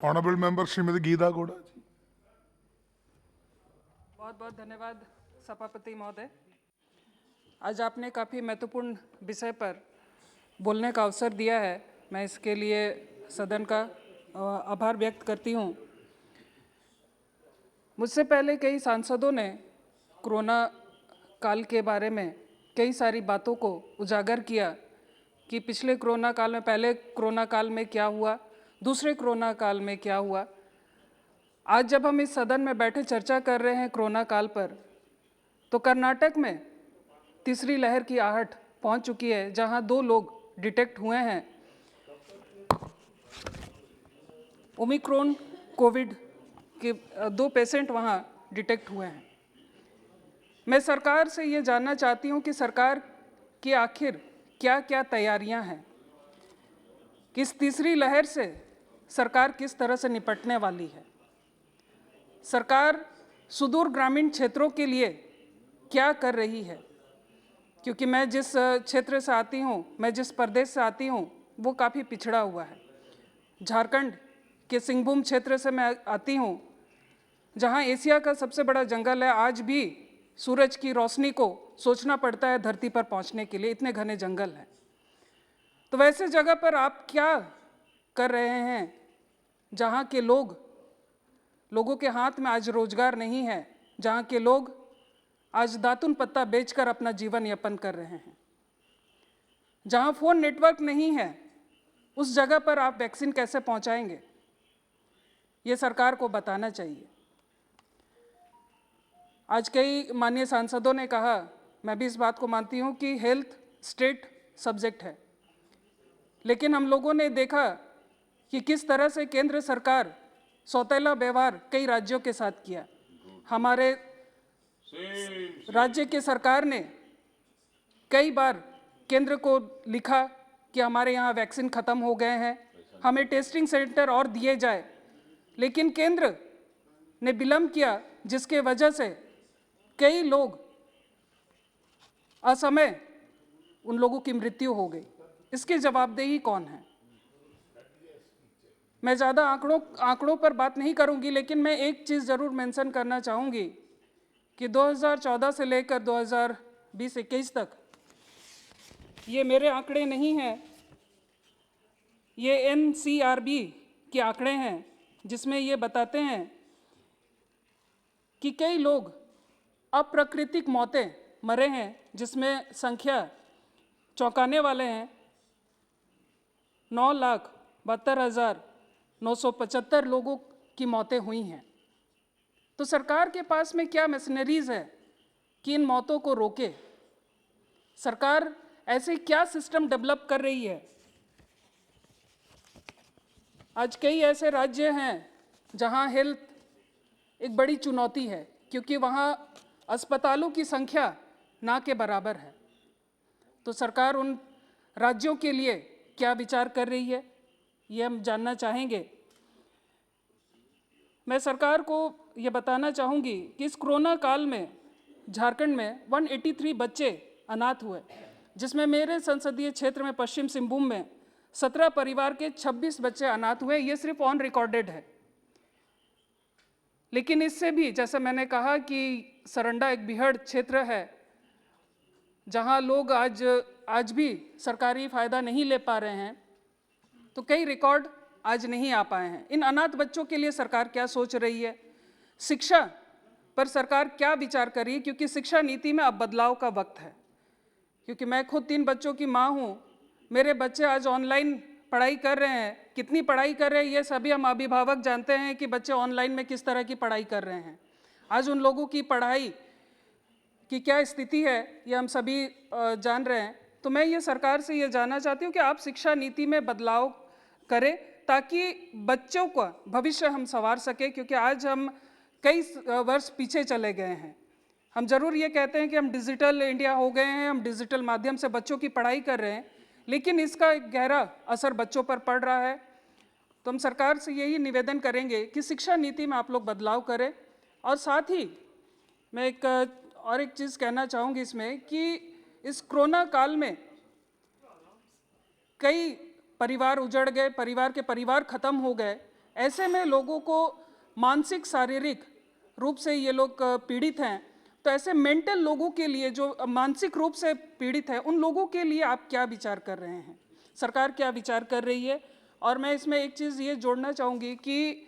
Honourable member Shrimati Geeta Gowda जी। बहुत बहुत धन्यवाद सभापति महोदय। आज आपने काफ़ी महत्वपूर्ण विषय पर बोलने का अवसर दिया है, मैं इसके लिए सदन का आभार व्यक्त करती हूँ। मुझसे पहले कई सांसदों ने कोरोना काल के बारे में कई सारी बातों को उजागर किया कि पिछले कोरोना काल में, पहले कोरोना काल में क्या हुआ, दूसरे कोरोना काल में क्या हुआ। आज जब हम इस सदन में बैठे चर्चा कर रहे हैं कोरोना काल पर, तो कर्नाटक में तीसरी लहर की आहट पहुंच चुकी है, जहां 2 लोग डिटेक्ट हुए हैं ओमिक्रॉन कोविड के 2 पेशेंट वहां डिटेक्ट हुए हैं। मैं सरकार से ये जानना चाहती हूं कि सरकार की आखिर क्या क्या तैयारियां हैं, किस तीसरी लहर से सरकार किस तरह से निपटने वाली है। सरकार सुदूर ग्रामीण क्षेत्रों के लिए क्या कर रही है, क्योंकि मैं जिस क्षेत्र से आती हूँ, मैं जिस प्रदेश से आती हूँ, वो काफ़ी पिछड़ा हुआ है। झारखंड के सिंहभूम क्षेत्र से मैं आती हूँ, जहाँ एशिया का सबसे बड़ा जंगल है। आज भी सूरज की रोशनी को सोचना पड़ता है धरती पर पहुँचने के लिए, इतने घने जंगल हैं। तो वैसे जगह पर आप क्या कर रहे हैं जहाँ के लोगों के हाथ में आज रोजगार नहीं है, जहाँ के लोग आज दातुन पत्ता बेचकर अपना जीवन यापन कर रहे हैं, जहाँ फ़ोन नेटवर्क नहीं है, उस जगह पर आप वैक्सीन कैसे पहुँचाएंगे, ये सरकार को बताना चाहिए। आज कई माननीय सांसदों ने कहा, मैं भी इस बात को मानती हूँ कि हेल्थ स्टेट सब्जेक्ट है, लेकिन हम लोगों ने देखा कि किस तरह से केंद्र सरकार सौतेला व्यवहार कई राज्यों के साथ किया। हमारे राज्य के सरकार ने कई बार केंद्र को लिखा कि हमारे यहाँ वैक्सीन ख़त्म हो गए हैं, हमें टेस्टिंग सेंटर और दिए जाए, लेकिन केंद्र ने विलंब किया, जिसके वजह से कई लोग असमय उन लोगों की मृत्यु हो गई। इसकी जवाबदेही कौन है? मैं ज़्यादा आंकड़ों पर बात नहीं करूंगी, लेकिन मैं एक चीज़ ज़रूर मेंशन करना चाहूँगी कि 2014 से लेकर 2020-21 तक, ये मेरे आंकड़े नहीं हैं, ये NCRB के आंकड़े हैं, जिसमें ये बताते हैं कि कई लोग अप्राकृतिक मौतें मरे हैं, जिसमें संख्या चौंकाने वाले हैं। 9,72,975 लोगों की मौतें हुई हैं। तो सरकार के पास में क्या मशीनरीज है कि इन मौतों को रोके? सरकार ऐसे क्या सिस्टम डेवलप कर रही है? आज कई ऐसे राज्य हैं जहां हेल्थ एक बड़ी चुनौती है, क्योंकि वहां अस्पतालों की संख्या ना के बराबर है। तो सरकार उन राज्यों के लिए क्या विचार कर रही है, ये हम जानना चाहेंगे। मैं सरकार को ये बताना चाहूँगी कि इस कोरोना काल में झारखंड में 183 बच्चे अनाथ हुए, जिसमें मेरे संसदीय क्षेत्र में पश्चिम सिंहभूम में 17 परिवार के 26 बच्चे अनाथ हुए। ये सिर्फ ऑन रिकॉर्डेड है, लेकिन इससे भी, जैसे मैंने कहा कि सरंडा एक बीहड़ क्षेत्र है, जहाँ लोग आज भी सरकारी फ़ायदा नहीं ले पा रहे हैं, तो कई रिकॉर्ड आज नहीं आ पाए हैं। इन अनाथ बच्चों के लिए सरकार क्या सोच रही है? शिक्षा पर सरकार क्या विचार कर रही है? क्योंकि शिक्षा नीति में अब बदलाव का वक्त है। क्योंकि मैं खुद 3 बच्चों की माँ हूँ, मेरे बच्चे आज ऑनलाइन पढ़ाई कर रहे हैं। कितनी पढ़ाई कर रहे हैं ये सभी हम अभिभावक जानते हैं कि बच्चे ऑनलाइन में किस तरह की पढ़ाई कर रहे हैं। आज उन लोगों की पढ़ाई की क्या स्थिति है, ये हम सभी जान रहे हैं। तो मैं ये सरकार से ये जानना चाहती हूँ कि आप शिक्षा नीति में बदलाव करें, ताकि बच्चों का भविष्य हम संवार सकें, क्योंकि आज हम कई वर्ष पीछे चले गए हैं। हम जरूर ये कहते हैं कि हम डिजिटल इंडिया हो गए हैं, हम डिजिटल माध्यम से बच्चों की पढ़ाई कर रहे हैं, लेकिन इसका एक गहरा असर बच्चों पर पड़ रहा है। तो हम सरकार से यही निवेदन करेंगे कि शिक्षा नीति में आप लोग बदलाव करें। और साथ ही मैं एक चीज़ कहना चाहूँगी इसमें कि इस कोरोना काल में कई परिवार उजड़ गए, परिवार ख़त्म हो गए। ऐसे में लोगों को मानसिक शारीरिक रूप से ये लोग पीड़ित हैं, तो ऐसे मेंटल लोगों के लिए जो मानसिक रूप से पीड़ित हैं, उन लोगों के लिए आप क्या विचार कर रहे हैं, सरकार क्या विचार कर रही है? और मैं इसमें एक चीज़ ये जोड़ना चाहूँगी कि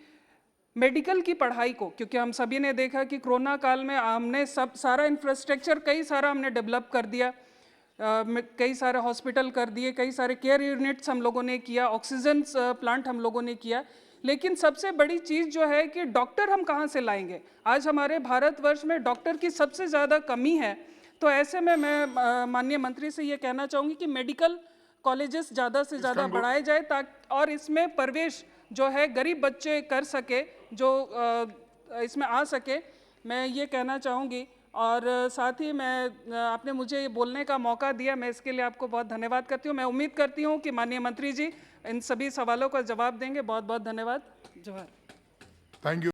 मेडिकल की पढ़ाई को, क्योंकि हम सभी ने देखा कि कोरोना काल में हमने सारा इंफ्रास्ट्रक्चर कई सारा हमने डेवलप कर दिया, कई सारे हॉस्पिटल कर दिए, कई सारे केयर यूनिट्स हम लोगों ने किया, ऑक्सीजन प्लांट हम लोगों ने किया, लेकिन सबसे बड़ी चीज़ जो है कि डॉक्टर हम कहाँ से लाएंगे? आज हमारे भारतवर्ष में डॉक्टर की सबसे ज़्यादा कमी है। तो ऐसे में मैं माननीय मंत्री से ये कहना चाहूँगी कि मेडिकल कॉलेजेस ज़्यादा से ज़्यादा बढ़ाए जाए, ताकि और इसमें प्रवेश जो है गरीब बच्चे कर सके, जो इसमें आ सके, मैं ये कहना चाहूँगी। और साथ ही मैं आपने मुझे ये बोलने का मौका दिया, मैं इसके लिए आपको बहुत धन्यवाद करती हूँ। मैं उम्मीद करती हूँ कि माननीय मंत्री जी इन सभी सवालों का जवाब देंगे। बहुत बहुत धन्यवाद। जोहार। Thank you.